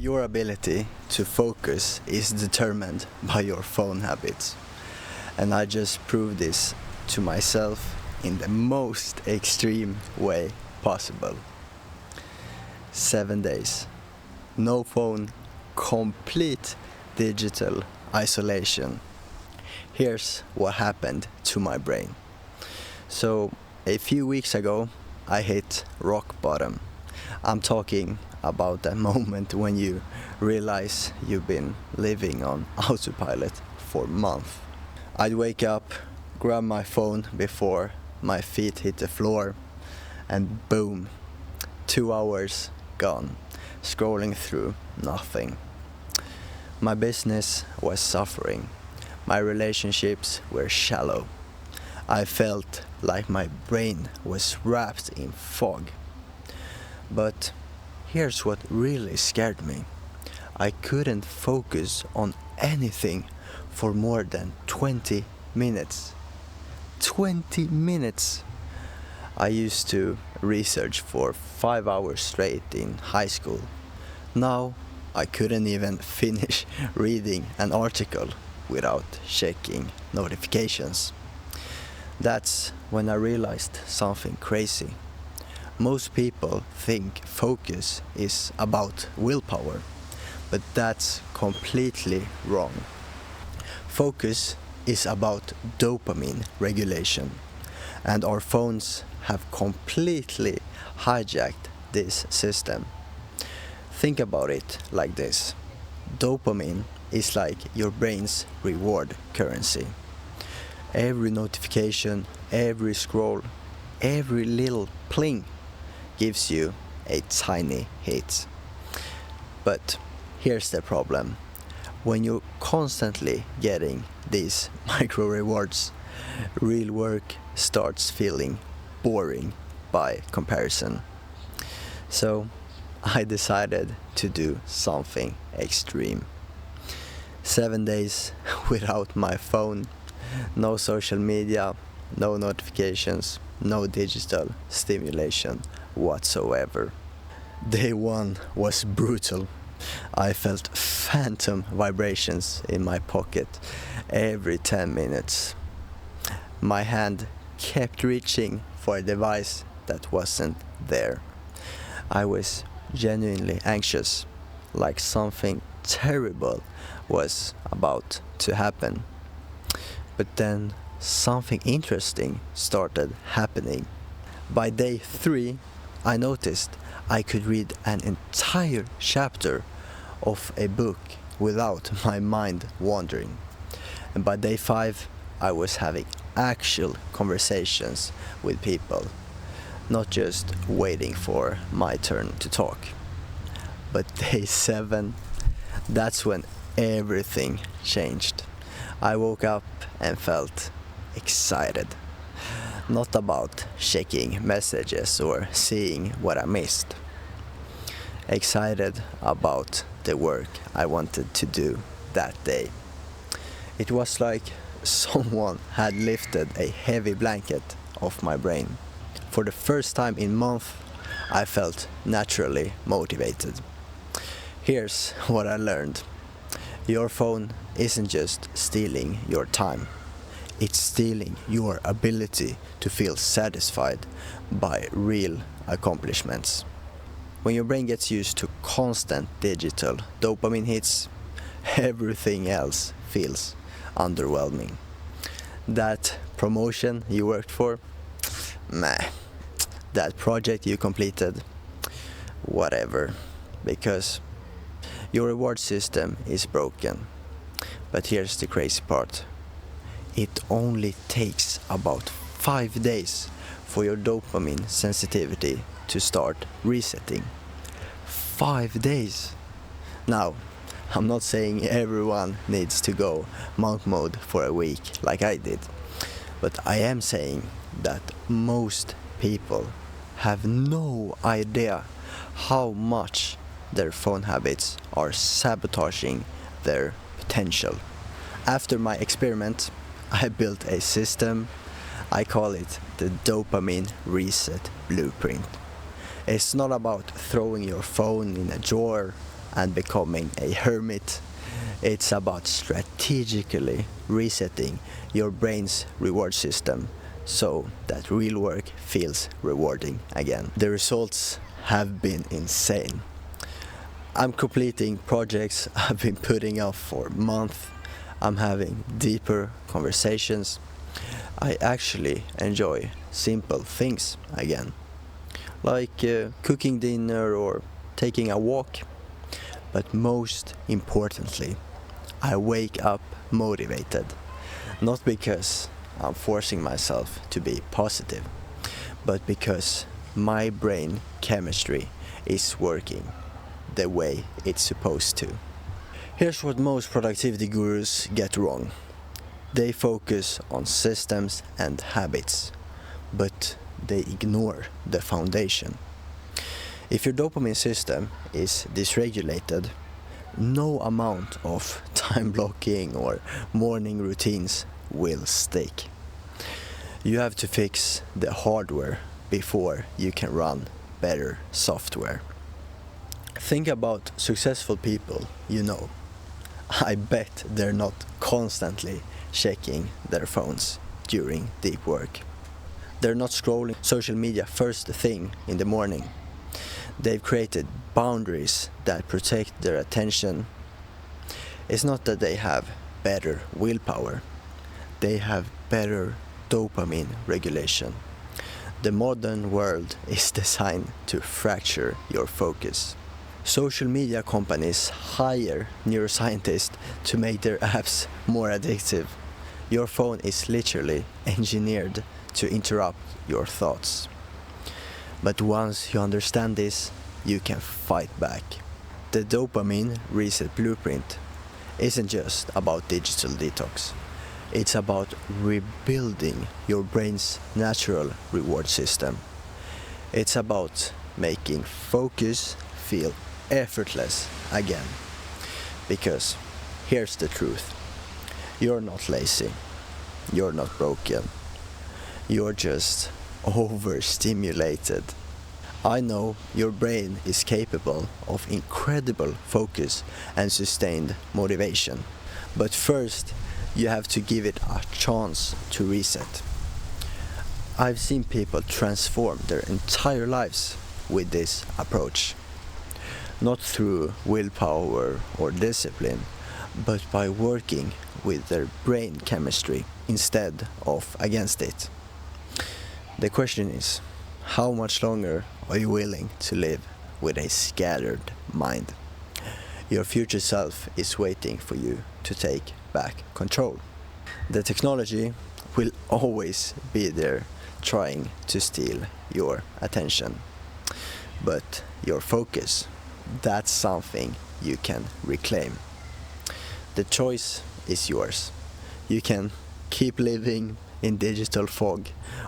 Your ability to focus is determined by your phone habits. And I just proved this to myself in the most extreme way possible. 7 days. No phone, complete digital isolation. Here's what happened to my brain. So, a few weeks ago, I hit rock bottom. I'm talking about that moment when you realize you've been living on autopilot for months. I'd wake up, grab my phone before my feet hit the floor, and boom, 2 hours gone, scrolling through nothing. My business was suffering. My relationships were shallow. I felt like my brain was wrapped in fog. But here's what really scared me. I couldn't focus on anything for more than 20 minutes. 20 minutes! I used to research for 5 hours straight in high school. Now I couldn't even finish reading an article without checking notifications. That's when I realized something crazy. Most people think focus is about willpower, but that's completely wrong. Focus is about dopamine regulation, and our phones have completely hijacked this system. Think about it like this. Dopamine is like your brain's reward currency. Every notification, every scroll, every little pling gives you a tiny hit. But here's the problem. When you're constantly getting these micro rewards, real work starts feeling boring by comparison. So I decided to do something extreme. 7 days without my phone, no social media, no notifications, no digital stimulation whatsoever. Day one was brutal. I felt phantom vibrations in my pocket every 10 minutes. My hand kept reaching for a device that wasn't there. I was genuinely anxious, like something terrible was about to happen. But then something interesting started happening. By day 3, I noticed I could read an entire chapter of a book without my mind wandering. And by day 5, I was having actual conversations with people, not just waiting for my turn to talk. But day 7, that's when everything changed. I woke up and felt excited. Not about checking messages or seeing what I missed. Excited about the work I wanted to do that day. It was like someone had lifted a heavy blanket off my brain. For the first time in months, I felt naturally motivated. Here's what I learned. Your phone isn't just stealing your time. It's stealing your ability to feel satisfied by real accomplishments. When your brain gets used to constant digital dopamine hits, everything else feels underwhelming. That promotion you worked for, meh. That project you completed, whatever. Because your reward system is broken. But here's the crazy part. It only takes about 5 days for your dopamine sensitivity to start resetting. 5 days! Now, I'm not saying everyone needs to go monk mode for a week like I did, but I am saying that most people have no idea how much their phone habits are sabotaging their potential. After my experiment, I built a system. I call it the dopamine reset blueprint. It's not about throwing your phone in a drawer and becoming a hermit. It's about strategically resetting your brain's reward system so that real work feels rewarding again. The results have been insane. I'm completing projects I've been putting off for months. I'm having deeper conversations. I actually enjoy simple things again, like cooking dinner or taking a walk. But most importantly, I wake up motivated, not because I'm forcing myself to be positive, but because my brain chemistry is working the way it's supposed to. Here's what most productivity gurus get wrong. They focus on systems and habits, but they ignore the foundation. If your dopamine system is dysregulated, no amount of time blocking or morning routines will stick. You have to fix the hardware before you can run better software. Think about successful people you know. I bet they're not constantly checking their phones during deep work. They're not scrolling social media first thing in the morning. They've created boundaries that protect their attention. It's not that they have better willpower, they have better dopamine regulation. The modern world is designed to fracture your focus. Social media companies hire neuroscientists to make their apps more addictive. Your phone is literally engineered to interrupt your thoughts. But once you understand this, you can fight back. The dopamine reset blueprint isn't just about digital detox. It's about rebuilding your brain's natural reward system. It's about making focus feel effortless again. Because here's the truth. You're not lazy. You're not broken. You're just overstimulated. I know your brain is capable of incredible focus and sustained motivation. But first, you have to give it a chance to reset. I've seen people transform their entire lives with this approach. Not through willpower or discipline, but by working with their brain chemistry instead of against it. The question is, how much longer are you willing to live with a scattered mind? Your future self is waiting for you to take back control. The technology will always be there trying to steal your attention. But your focus, that's something you can reclaim. The choice is yours. You can keep living in digital fog,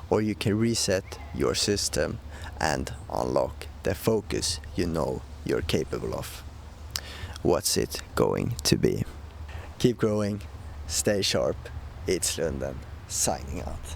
or you can reset your system and unlock the focus you know you're capable of. What's it going to be? Keep growing, stay sharp. It's Lunden, signing out.